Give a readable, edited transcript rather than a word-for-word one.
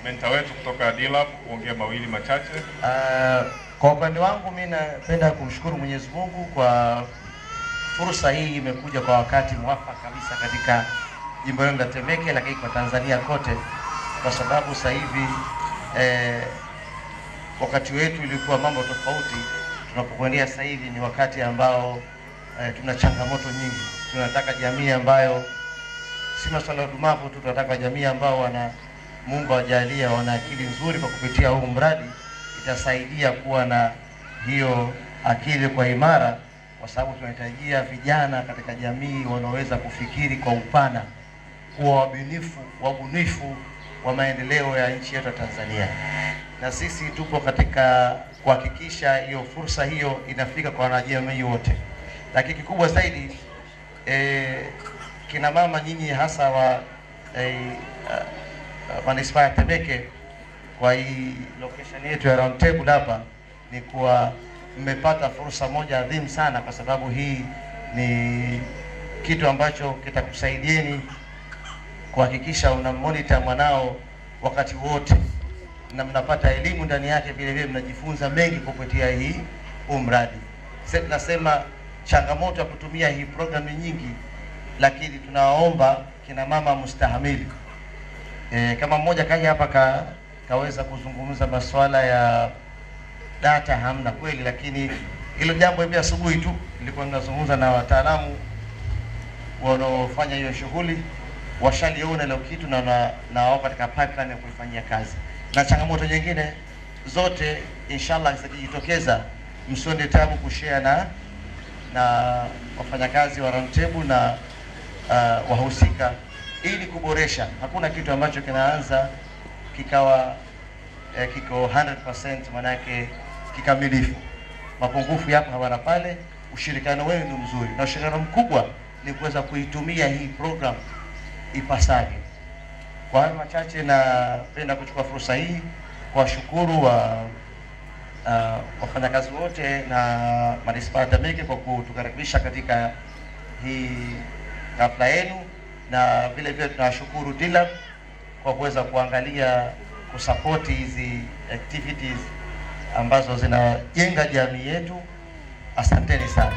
Menta wetu kutoka DLAP kuongea mawili machache. Kwa upande wangu mimi napenda kumshukuru Mwenyezi Mungu kwa fursa hii, imekuja kwa wakati mwafaka kabisa katika jimbo la Temeke, lakini kwa Tanzania kote, kwa sababu sasa hivi wakati wetu ilikuwa mambo tofauti. Tunapokwendea sasa hivi ni wakati ambao tuna changamoto nyingi. Tunataka jamii ambayo si masuala ya udumavu tu, tunataka jamii ambao Mungu awajalia wana akili nzuri. Kwa kupitia huu mradi itasaidia kuwa na hiyo akili kwa imara, kwa sababu tunahitajia vijana katika jamii wanaoweza kufikiri kwa upana, kuwa wabunifu wa maendeleo ya nchi yetu ya Tanzania. Na sisi tupo katika kuhakikisha hiyo fursa hiyo inafika kwa wanajamii wote. Lakini kikubwa zaidi, kina mama nyinyi hasa wa manispaa ya Temeke, kwa hii location yetu ya round table hapa, ni kuwa mmepata fursa moja adhimu sana, kwa sababu hii ni kitu ambacho kitakusaidieni kuhakikisha una monitor mwanao wakati wote, na mnapata elimu ndani yake, vile vile mnajifunza mengi kupitia huu mradi. Sasa tunasema changamoto ya kutumia hii program nyingi, lakini tunawaomba kina mama mstahamili. Kama mmoja kaja hapa kaweza kuzungumza masuala ya data, hamna kweli, lakini hilo jambo hivi asubuhi tu nilikuwa ninazungumza na wataalamu wanaofanya hiyo shughuli, washaliona ile kitu na wao katika pipeline ya kuifanyia kazi. Na changamoto nyingine zote inshallah zitajitokeza, msione tabu kushare na wafanyakazi wa round table na wahusika, ili kuboresha. Hakuna kitu ambacho kinaanza kikawa kiko 100% manake kikamilifu. Mapungufu yapo hapa na pale. Ushirikiano wenu ni mzuri, na ushirikiano mkubwa ni kuweza kuitumia hii program ipasavyo. Kwa hayo machache, napenda kuchukua fursa hii kuwashukuru wafanyakazi wote na manispaa ya Temeke kwa kutukaribisha katika hii hafla yenu, na vile vile tunashukuru DLAP kwa kuweza kuangalia kusupport hizi activities ambazo zinajenga jamii yetu. Asanteni sana.